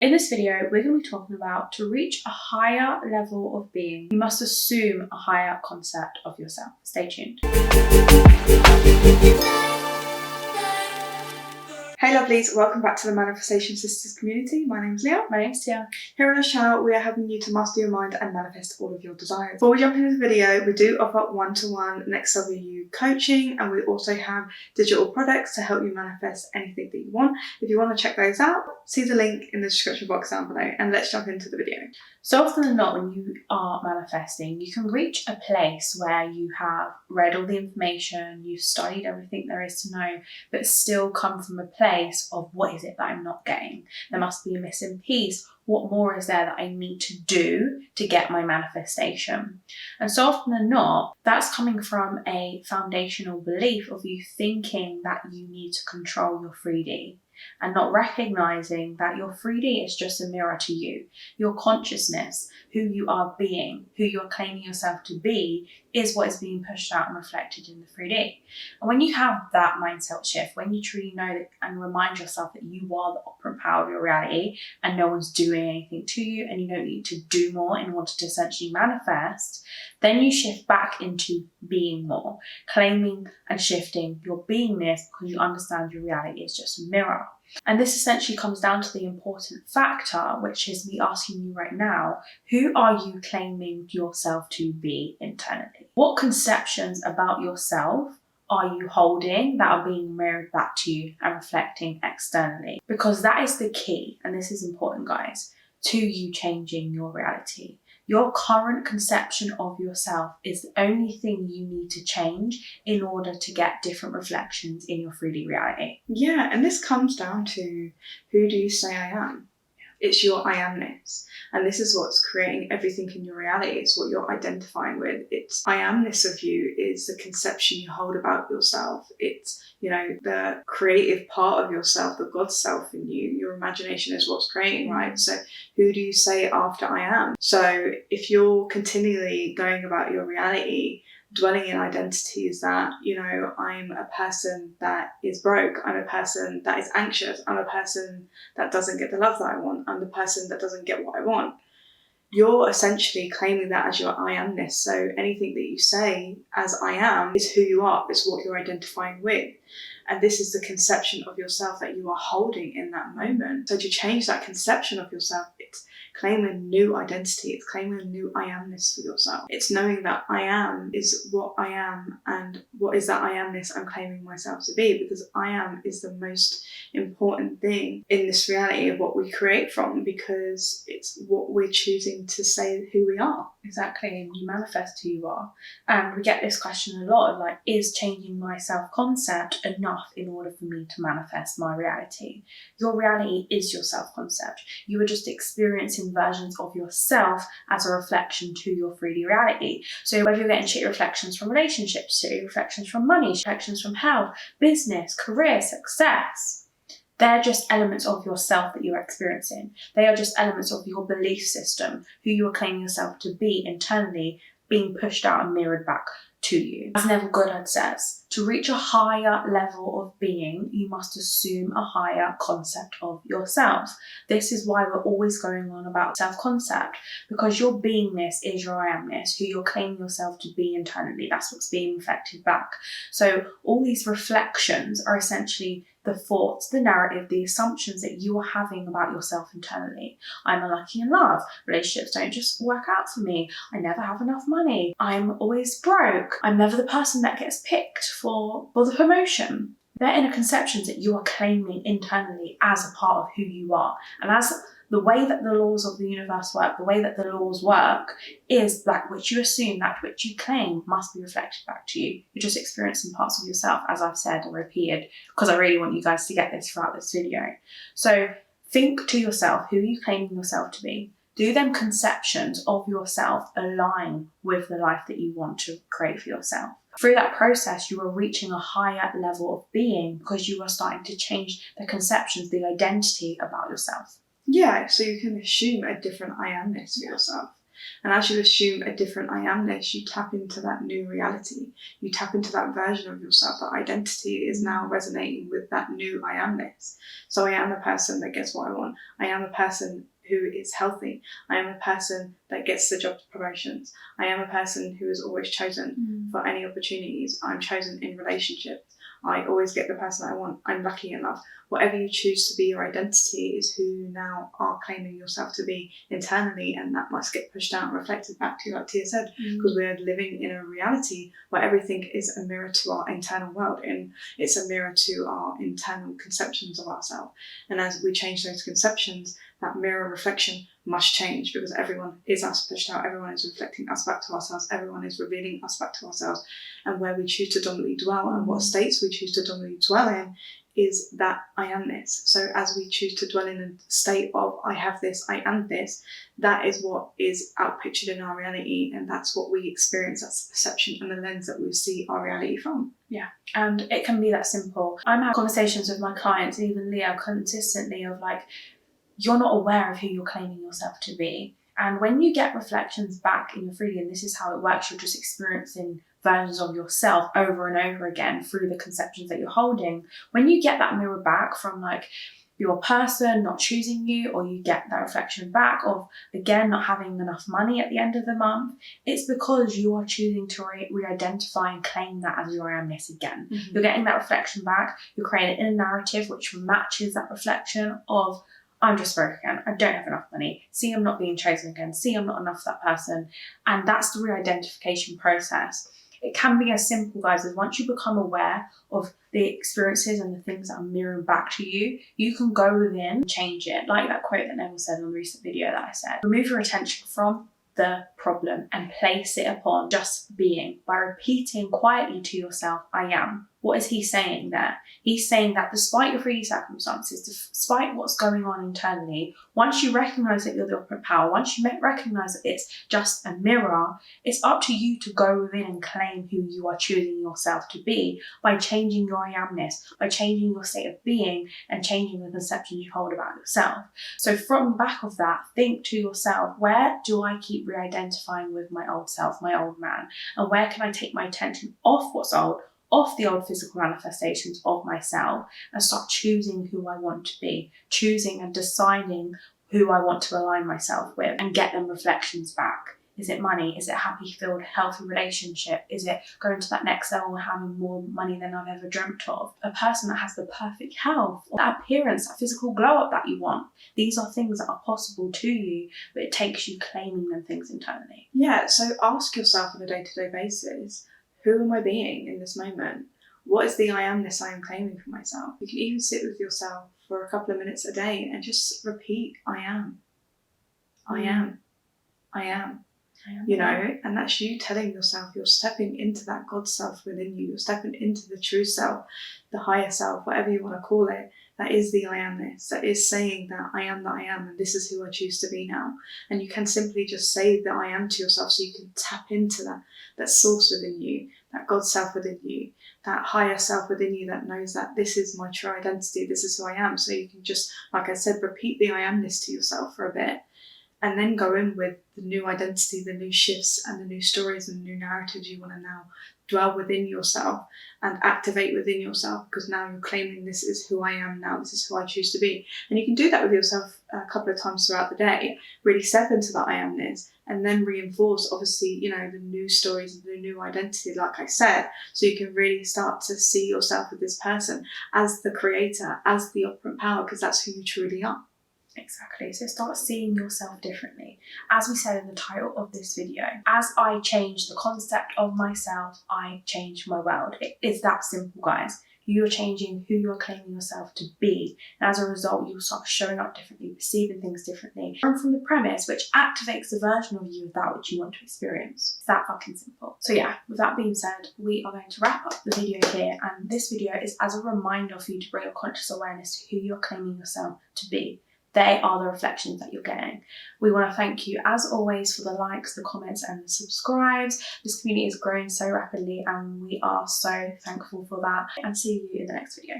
In this video, we're going to be talking about to reach a higher level of being, you must assume a higher concept of yourself. Stay tuned. Hey lovelies, welcome back to the Manifestation Sisters community. My name's Leah. My name's Tia. Here on this channel, we are helping you to master your mind and manifest all of your desires. Before we jump into the video, we do offer one-to-one next level you coaching, and we also have digital products to help you manifest anything that you want. If you want to check those out, see the link in the description box down below, and let's jump into the video. So often than not, when you are manifesting, you can reach a place where you have read all the information, you've studied everything there is to know, but still come from a place of what is it that I'm not getting? There must be a missing piece. What more is there that I need to do to get my manifestation? And so often than not, that's coming from a foundational belief of you thinking that you need to control your 3D. And not recognizing that your 3D is just a mirror to you. Your consciousness, who you are being, who you're claiming yourself to be, is what is being pushed out and reflected in the 3D. And when you have that mindset shift, when you truly know that and remind yourself that you are the operant power of your reality and no one's doing anything to you and you don't need to do more in order to essentially manifest, then you shift back into being more, claiming and shifting your beingness because you understand your reality is just a mirror. And this essentially comes down to the important factor, which is me asking you right now, who are you claiming yourself to be internally? What conceptions about yourself are you holding that are being mirrored back to you and reflecting externally? Because that is the key, and this is important, guys, to you changing your reality. Your current conception of yourself is the only thing you need to change in order to get different reflections in your 3D reality. Yeah, and this comes down to, who do you say I am? It's your I amness. And this is what's creating everything in your reality. It's what you're identifying with. It's I amness of you is the conception you hold about yourself. It's, the creative part of yourself, the God self in you. Your imagination is what's creating, right? So who do you say after I am? So if you're continually going about your reality, dwelling in identities that, I'm a person that is broke, I'm a person that is anxious, I'm a person that doesn't get the love that I want, I'm the person that doesn't get what I want. You're essentially claiming that as your I amness. So anything that you say as I am is who you are, it's what you're identifying with. And this is the conception of yourself that you are holding in that moment. So to change that conception of yourself, it's claiming a new identity. It's claiming a new I amness for yourself. It's knowing that I am is what I am, and what is that I amness I'm claiming myself to be, because I am is the most important thing in this reality of what we create from, because it's what we're choosing to say who we are. Exactly, and you manifest who you are. And we get this question a lot of is changing my self-concept enough in order for me to manifest my reality? Your reality is your self-concept. You are just experiencing versions of yourself as a reflection to your 3D reality. So whether you're getting shit reflections from relationships, shit reflections from money, reflections from health, business, career, success, they're just elements of yourself that you're experiencing. They are just elements of your belief system, who you are claiming yourself to be internally, being pushed out and mirrored back to you. As Neville Goddard says, to reach a higher level of being, you must assume a higher concept of yourself. This is why we're always going on about self-concept, because your beingness is your I amness, who you're claiming yourself to be internally. That's what's being reflected back. So all these reflections are essentially the thoughts, the narrative, the assumptions that you are having about yourself internally. I'm unlucky in love. Relationships don't just work out for me. I never have enough money. I'm always broke. I'm never the person that gets picked for the promotion. They're inner conceptions that you are claiming internally as a part of who you are. And as the way that the laws of the universe work, the way that the laws work is that which you assume, that which you claim must be reflected back to you. You're just experiencing parts of yourself, as I've said and repeated, because I really want you guys to get this throughout this video. So think to yourself, who are you claiming yourself to be? Do them conceptions of yourself align with the life that you want to create for yourself? Through that process, you are reaching a higher level of being because you are starting to change the conceptions, the identity about yourself. Yeah, so you can assume a different I amness for yourself. And as you assume a different I amness, you tap into that new reality. You tap into that version of yourself. That identity is now resonating with that new I amness. So I am a person that gets what I want. I am a person who is healthy. I am a person that gets the job promotions. I am a person who is always chosen for any opportunities. I'm chosen in relationships. I always get the person I want. I'm lucky enough. Whatever you choose to be your identity is who you now are claiming yourself to be internally, and that must get pushed out and reflected back to you, like Tia said, because we are living in a reality where everything is a mirror to our internal world, and it's a mirror to our internal conceptions of ourselves. And as we change those conceptions, that mirror reflection must change, because everyone is us pushed out, everyone is reflecting us back to ourselves, everyone is revealing us back to ourselves. And where we choose to dominantly dwell and what states we choose to dominantly dwell in is that I amness. So as we choose to dwell in a state of I have this, I am this, that is what is outpictured in our reality, and that's what we experience. That's the perception and the lens that we see our reality from. Yeah, and it can be that simple. I'm having conversations with my clients, and even Leah, consistently of like, you're not aware of who you're claiming yourself to be. And when you get reflections back in your 3D, and this is how it works, you're just experiencing versions of yourself over and over again through the conceptions that you're holding. When you get that mirror back from like your person not choosing you, or you get that reflection back of, again, not having enough money at the end of the month, it's because you are choosing to re-identify and claim that as your amness again. You're getting that reflection back, you're creating a narrative which matches that reflection of, I'm just broke again, I don't have enough money, see, I'm not being chosen again, see, I'm not enough for that person. And that's the re-identification process. It can be as simple, guys, as once you become aware of the experiences and the things that are mirroring back to you, you can go within and change it. Like that quote that Neville said on the recent video that I said, remove your attention from the problem and place it upon just being by repeating quietly to yourself, I am. What is he saying there? He's saying that despite your 3D circumstances, despite what's going on internally, once you recognize that you're the operant power, once you recognize that it's just a mirror, it's up to you to go within and claim who you are choosing yourself to be by changing your I amness, by changing your state of being and changing the conceptions you hold about yourself. So from the back of that, think to yourself, where do I keep re-identifying with my old self, my old man? And where can I take my attention off what's old, off the old physical manifestations of myself, and start choosing who I want to be, choosing and deciding who I want to align myself with, and get them reflections back. Is it money? Is it a happy, filled, healthy relationship? Is it going to that next level and having more money than I've ever dreamt of? A person that has the perfect health, or that appearance, that physical glow up that you want. These are things that are possible to you, but it takes you claiming them things internally. Yeah, so ask yourself on a day-to-day basis, who am I being in this moment? What is the I amness I am claiming for myself? You can even sit with yourself for a couple of minutes a day and just repeat, I am. I am. I am. You know, and that's you telling yourself, you're stepping into that God self within you, you're stepping into the true self, the higher self, whatever you want to call it. That is the I amness, that is saying that I am, and this is who I choose to be now. And you can simply just say that I am to yourself, so you can tap into that source within you, that God self within you, that higher self within you that knows that this is my true identity, this is who I am. So you can just, like I said, repeat the I amness to yourself for a bit, and then go in with the new identity, the new shifts and the new stories and the new narratives you want to now dwell within yourself and activate within yourself, because now you're claiming this is who I am now, this is who I choose to be. And you can do that with yourself a couple of times throughout the day, really step into that I amness, and then reinforce, obviously, you know, the new stories and the new identity, like I said, so you can really start to see yourself with this person as the creator, as the operant power, because that's who you truly are. Exactly. So start seeing yourself differently. As we said in the title of this video, as I change the concept of myself, I change my world. It is that simple, guys. You're changing who you're claiming yourself to be. And as a result, you'll start showing up differently, perceiving things differently, and from the premise which activates the version of you of that which you want to experience. It's that fucking simple. So yeah, with that being said, we are going to wrap up the video here. And this video is as a reminder for you to bring your conscious awareness to who you're claiming yourself to be. They are the reflections that you're getting. We want to thank you, as always, for the likes, the comments, and the subscribes. This community is growing so rapidly, and we are so thankful for that. And see you in the next video.